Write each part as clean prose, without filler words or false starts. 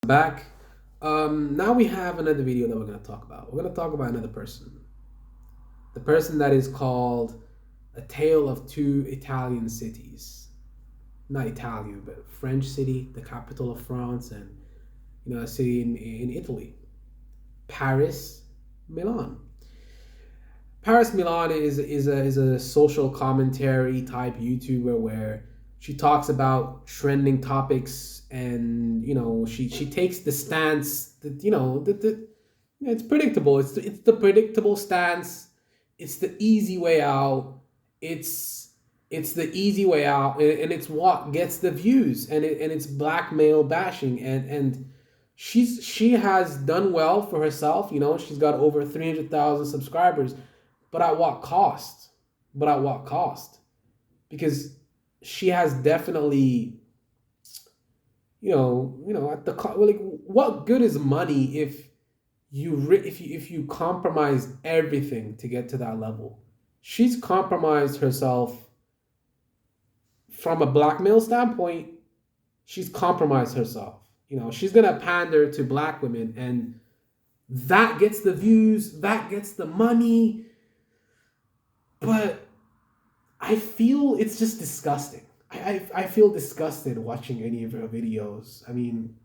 Back. Now we have another video that we're going to talk about. We're going to talk about another person. The person that is called A Tale of Two Italian Cities. Not Italian, but French city, the capital of France, and a city in Italy. Paris, Milan. Paris Milan is a social commentary type YouTuber where she talks about trending topics, and she takes the stance that it's predictable. It's the predictable stance. It's the easy way out. It's the easy way out, and it's what gets the views, and it's blackmail bashing, and she has done well for herself. She's got over 300,000 subscribers, but at what cost? But at what cost? Because she has definitely, at the like, what good is money if if you compromise everything to get to that level? She's compromised herself from a blackmail standpoint. She's compromised herself. She's gonna pander to black women, and that gets the views, that gets the money. But I feel it's just disgusting. I feel disgusted watching any of her videos. I mean,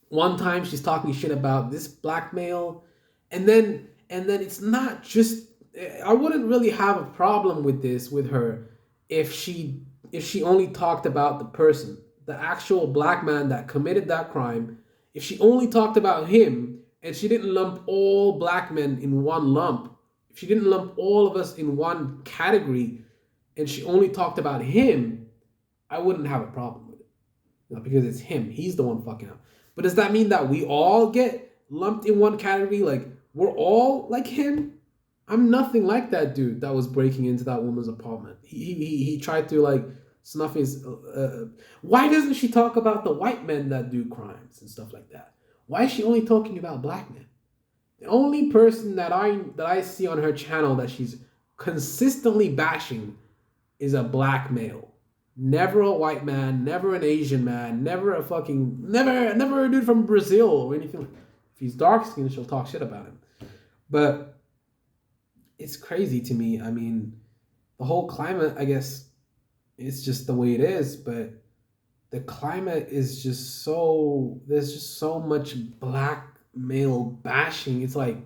one time she's talking shit about this blackmail, and then it's not just. I wouldn't really have a problem with this with her if she only talked about the person, the actual black man that committed that crime. If she only talked about him and she didn't lump all black men in one lump, if she didn't lump all of us in one category, and she only talked about him, I wouldn't have a problem with it. Because it's him. He's the one fucking up. But does that mean that we all get lumped in one category? Like, we're all like him? I'm nothing like that dude that was breaking into that woman's apartment. He tried to, like, snuff his. Why doesn't she talk about the white men that do crimes and stuff like that? Why is she only talking about black men? The only person that I see on her channel that she's consistently bashing is a black male. Never a white man, never an Asian man, never never a dude from Brazil or anything. If he's dark skinned, she'll talk shit about him. But it's crazy to me. I mean, the whole climate, I guess, it's just the way it is. But the climate is just there's just so much black male bashing. It's like,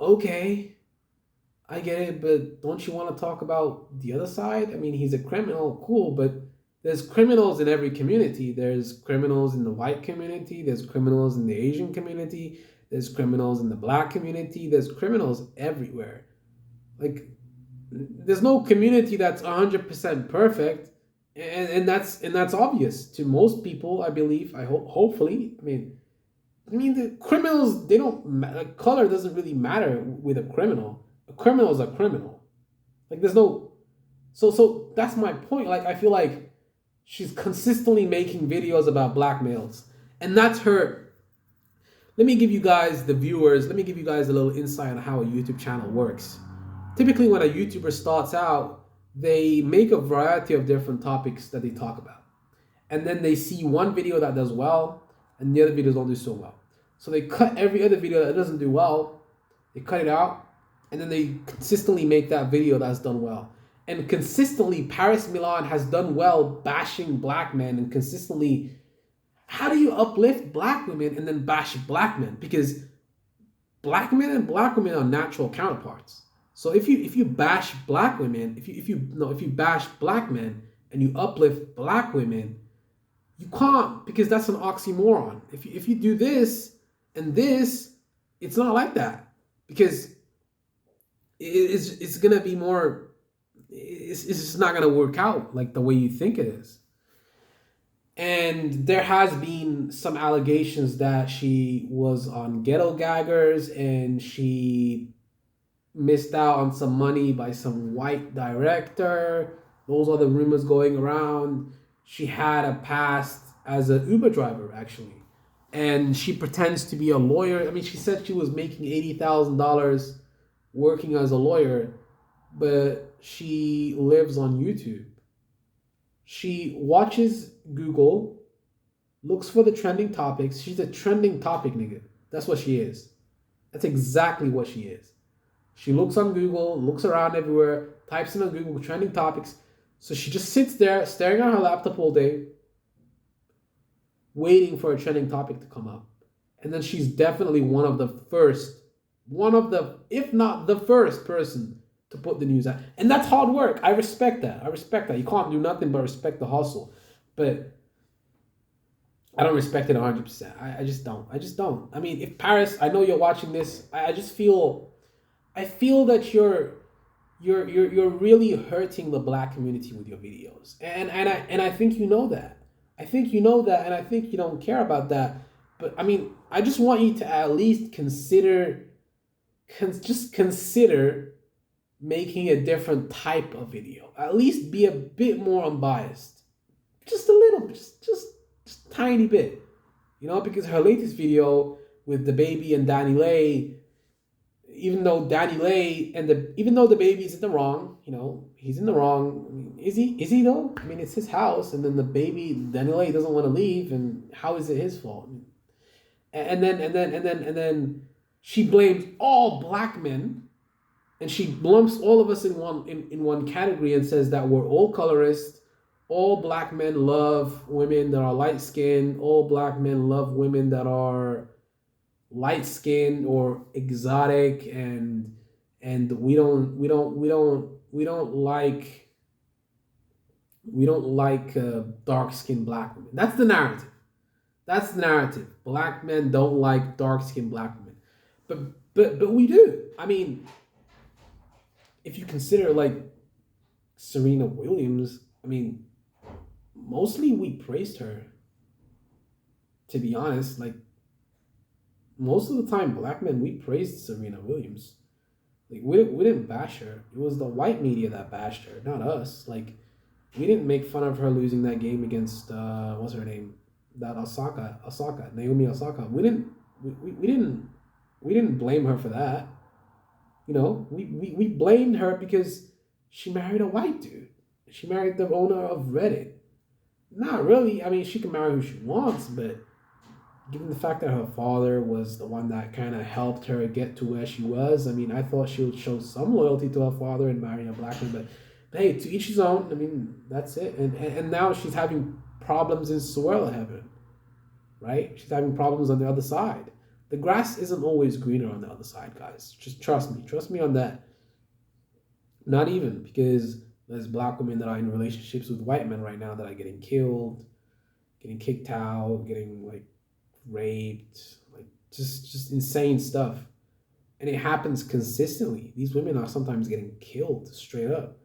okay, I get it, but don't you want to talk about the other side? I mean, he's a criminal, cool, but there's criminals in every community. There's criminals in the white community, there's criminals in the Asian community, there's criminals in the black community, there's criminals everywhere. Like, there's no community that's 100% perfect, and that's obvious to most people, I believe. I hope, hopefully. I mean, the criminals, they don't, like, color doesn't really matter with a criminal. A criminal is a criminal. Like, there's no, so that's my point. Like, I feel like she's consistently making videos about black males, and that's her. Let me give you guys, the viewers, let me give you guys a little insight on how a YouTube channel works. Typically, when a YouTuber starts out, they make a variety of different topics that they talk about, and then they see one video that does well, and the other videos don't do so well. So they cut every other video that doesn't do well, they cut it out, and then they consistently make that video that's done well. And consistently, Paris Milan has done well bashing black men, and consistently, how do you uplift black women and then bash black men? Because black men and black women are natural counterparts. So if you bash black women, if you bash black men and you uplift black women, you can't, because that's an oxymoron. If you do this and this, it's not like that, because it's gonna be more. It's just not gonna work out like the way you think it is. And there has been some allegations that she was on ghetto gaggers and she missed out on some money by some white director. Those are the rumors going around. She had a past as an Uber driver, actually. And she pretends to be a lawyer. I mean, she said she was making $80,000 working as a lawyer, but she lives on YouTube. She watches Google. looks for the trending topics. She's a trending topic nigga. That's what she is. That's exactly what she is. She looks on Google, looks around everywhere, types in on Google trending topics. So she just sits there staring at her laptop all day, waiting for a trending topic to come up. And then she's definitely if not the first person to put the news out. And that's hard work. I respect that. You can't do nothing but respect the hustle. But I don't respect it 100%. I just don't. I mean, if Paris, I know you're watching this. I feel that you're really hurting the black community with your videos, and I think you know that. I think you know that, and I think you don't care about that. But I mean, I just want you to at least just consider making a different type of video. At least be a bit more unbiased, just a little, just tiny bit, because her latest video with the baby and Danny Lay, even though the baby's in the wrong, he's in the wrong. I mean, is he though? I mean, it's his house, and then the baby, Danny Lay, doesn't want to leave, and how is it his fault? And then she blames all black men, and she lumps all of us in one category and says that we're all colorist. All black men love women that are light skinned. All black men love women that are light skinned or exotic, and we don't like dark skinned black women. That's the narrative. Black men don't like dark skinned black women, but we do. I mean, if you consider like Serena Williams, I mean, mostly we praised her. To be honest, like, most of the time, black men, we praised Serena Williams. Like, we didn't bash her. It was the white media that bashed her, not us. Like, we didn't make fun of her losing that game against what's her name, that Naomi Osaka. We didn't blame her for that. We blamed her because she married a white dude. She married the owner of Reddit. Not really. I mean, she can marry who she wants, but given the fact that her father was the one that kind of helped her get to where she was, I mean, I thought she would show some loyalty to her father and marry a black man. But hey, to each his own. I mean, that's it. And now she's having problems in Suella heaven, right? She's having problems on the other side. The grass isn't always greener on the other side, guys. Just trust me. Trust me on that. Not even, because there's black women that are in relationships with white men right now that are getting killed, getting kicked out, getting like raped, like just insane stuff. And it happens consistently. These women are sometimes getting killed straight up.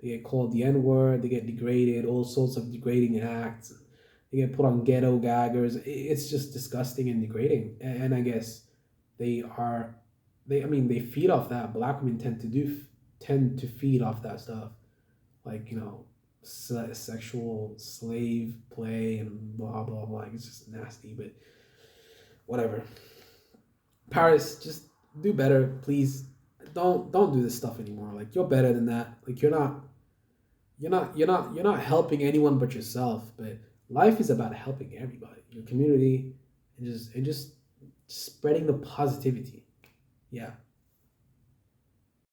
They get called the N-word, they get degraded, all sorts of degrading acts. They get put on ghetto gaggers. It's just disgusting and degrading. And I guess they feed off that. Black women tend to feed off that stuff. Like, sexual slave play and blah, blah, blah. It's just nasty, but whatever. Paris, just do better, please. Don't do this stuff anymore. Like, you're better than that. Like, you're not helping anyone but yourself. But life is about helping everybody, your community, and just spreading the positivity. Yeah.